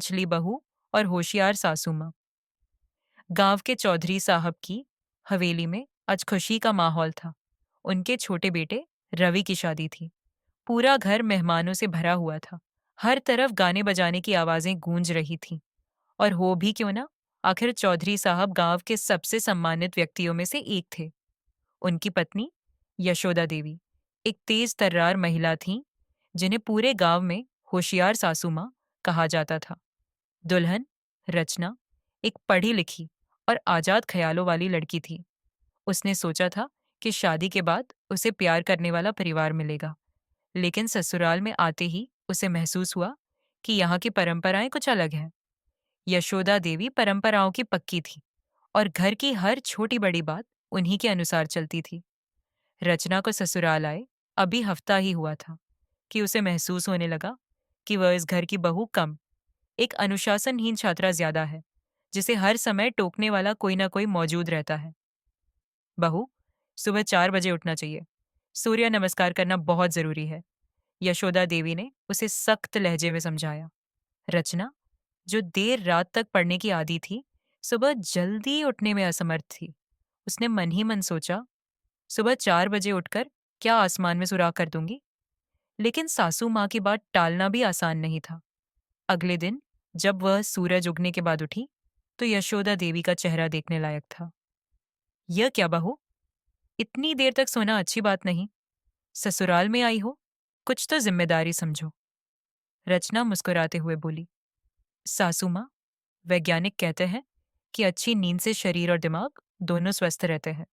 मंचली बहू और होशियार सासू माँ। गांव के चौधरी साहब की हवेली में आज खुशी का माहौल था। उनके छोटे बेटे रवि की शादी थी। पूरा घर मेहमानों से भरा हुआ था। हर तरफ गाने बजाने की आवाजें गूंज रही थीं। और हो भी क्यों ना, आखिर चौधरी साहब गांव के सबसे सम्मानित व्यक्तियों में से एक थे। उनकी पत्नी यशोदा देवी एक तेज तर्रार महिला थीं, जिन्हें पूरे गांव में होशियार सासू माँ कहा जाता था। दुल्हन रचना एक पढ़ी लिखी और आजाद ख्यालों वाली लड़की थी। उसने सोचा था कि शादी के बाद उसे प्यार करने वाला परिवार मिलेगा, लेकिन ससुराल में आते ही उसे महसूस हुआ कि यहाँ की परंपराएं कुछ अलग हैं। यशोदा देवी परंपराओं की पक्की थी और घर की हर छोटी बड़ी बात उन्हीं के अनुसार चलती थी। रचना को ससुराल आए अभी हफ्ता ही हुआ था कि उसे महसूस होने लगा कि वह इस घर की बहू कम, एक अनुशासनहीन छात्रा ज्यादा है, जिसे हर समय टोकने वाला कोई ना कोई मौजूद रहता है। बहू, सुबह 4 बजे उठना चाहिए। सूर्य नमस्कार करना बहुत जरूरी है, यशोदा देवी ने उसे सख्त लहजे में समझाया। रचना, जो देर रात तक पढ़ने की आदी थी, सुबह जल्दी उठने में असमर्थ थी। उसने मन ही मन सोचा, सुबह 4 बजे उठकर क्या आसमान में सुराख कर दूंगी। लेकिन सासू माँ की बात टालना भी आसान नहीं था। अगले दिन जब वह सूरज उगने के बाद उठी, तो यशोदा देवी का चेहरा देखने लायक था। यह क्या बहू, इतनी देर तक सोना अच्छी बात नहीं। ससुराल में आई हो, कुछ तो जिम्मेदारी समझो। रचना मुस्कुराते हुए बोली, सासू माँ, वैज्ञानिक कहते हैं कि अच्छी नींद से शरीर और दिमाग दोनों स्वस्थ रहते हैं।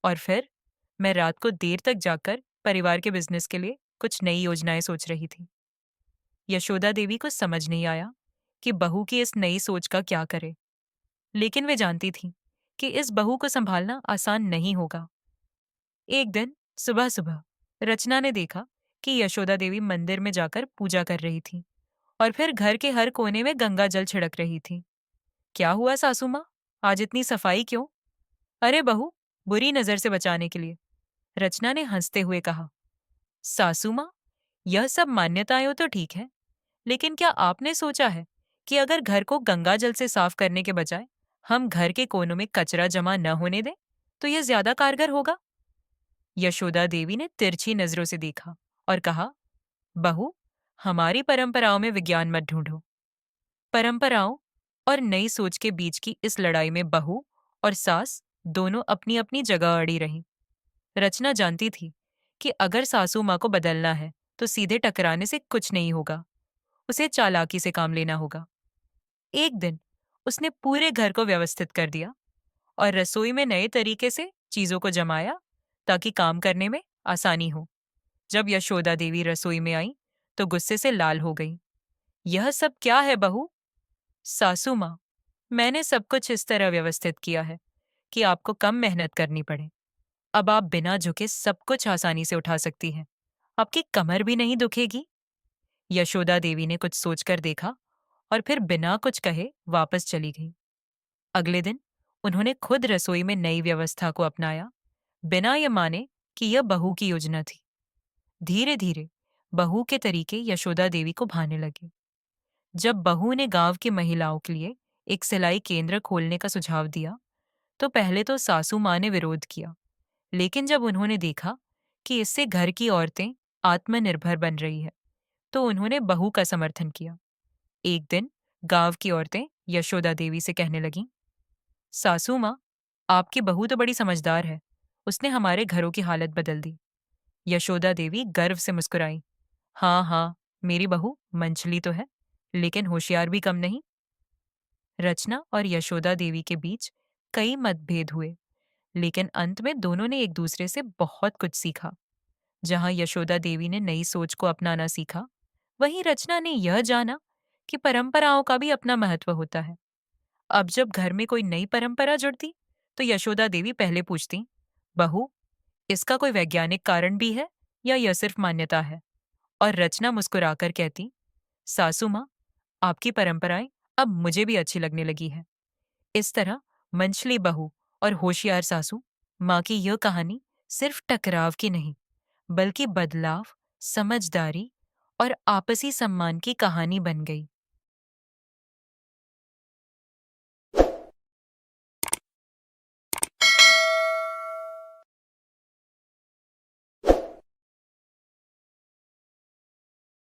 और फिर मैं रात को देर तक जाकर परिवार के बिजनेस के लिए कुछ नई योजनाएं सोच रही थी। यशोदा देवी को समझ नहीं आया कि बहू की इस नई सोच का क्या करे, लेकिन वे जानती थी कि इस बहू को संभालना आसान नहीं होगा। एक दिन सुबह सुबह रचना ने देखा कि यशोदा देवी मंदिर में जाकर पूजा कर रही थी और फिर घर के हर कोने में गंगा जल छिड़क रही थी। क्या हुआ सासू माँ, आज इतनी सफाई क्यों? अरे बहू, बुरी नजर से बचाने के लिए, रचना ने हंसते हुए कहा। सासू माँ, यह सब मान्यताएं तो ठीक है, लेकिन क्या आपने सोचा है कि अगर घर को गंगा जल से साफ करने के बजाय हम घर के कोनों में कचरा जमा न होने दें, तो यह ज्यादा कारगर होगा? यशोदा देवी ने तिरछी नजरों से देखा और कहा, बहू, हमारी परंपराओं में विज्ञान मत ढूंढो। परंपराओं और नई सोच के बीच की इस लड़ाई में बहू और सास दोनों अपनी अपनी जगह अड़ी रहीं। रचना जानती थी कि अगर सासू माँ को बदलना है तो सीधे टकराने से कुछ नहीं होगा। उसे चालाकी से काम लेना होगा। एक दिन उसने पूरे घर को व्यवस्थित कर दिया और रसोई में नए तरीके से चीजों को जमाया ताकि काम करने में आसानी हो। जब यशोदा देवी रसोई में आई तो गुस्से से लाल हो गई। यह सब क्या है बहू? सासू माँ, मैंने सब कुछ इस तरह व्यवस्थित किया है कि आपको कम मेहनत करनी पड़े। अब आप बिना झुके सब कुछ आसानी से उठा सकती हैं। आपकी कमर भी नहीं दुखेगी। यशोदा देवी ने कुछ सोचकर देखा और फिर बिना कुछ कहे वापस चली गई। अगले दिन उन्होंने खुद रसोई में नई व्यवस्था को अपनाया, बिना ये माने कि यह बहू की योजना थी। धीरे धीरे बहू के तरीके यशोदा देवी को भाने लगे। जब बहू ने गांव की महिलाओं के लिए एक सिलाई केंद्र खोलने का सुझाव दिया, तो पहले तो सासू माँ ने विरोध किया, लेकिन जब उन्होंने देखा कि इससे घर की औरतें आत्मनिर्भर बन रही है, तो उन्होंने बहू का समर्थन किया। एक दिन गांव की औरतें यशोदा देवी से कहने लगीं, सासू माँ, आपकी बहू तो बड़ी समझदार है, उसने हमारे घरों की हालत बदल दी। यशोदा देवी गर्व से मुस्कुराई, हाँ हाँ, मेरी बहू मंचली तो है, लेकिन होशियार भी कम नहीं। रचना और यशोदा देवी के बीच कई मतभेद हुए, लेकिन अंत में दोनों ने एक दूसरे से बहुत कुछ सीखा। जहां यशोदा देवी ने नई सोच को अपनाना सीखा, वहीं रचना ने यह जाना कि परंपराओं का भी अपना महत्व होता है। अब जब घर में कोई नई परंपरा जुड़ती, तो यशोदा देवी पहले पूछती, बहू, इसका कोई वैज्ञानिक कारण भी है या यह सिर्फ मान्यता है? और रचना मुस्कुराकर कहती, सासू माँ, आपकी परंपराएं अब मुझे भी अच्छी लगने लगी है। इस तरह मंचली बहू और होशियार सासू माँ की यह कहानी सिर्फ टकराव की नहीं, बल्कि बदलाव, समझदारी और आपसी सम्मान की कहानी बन गई।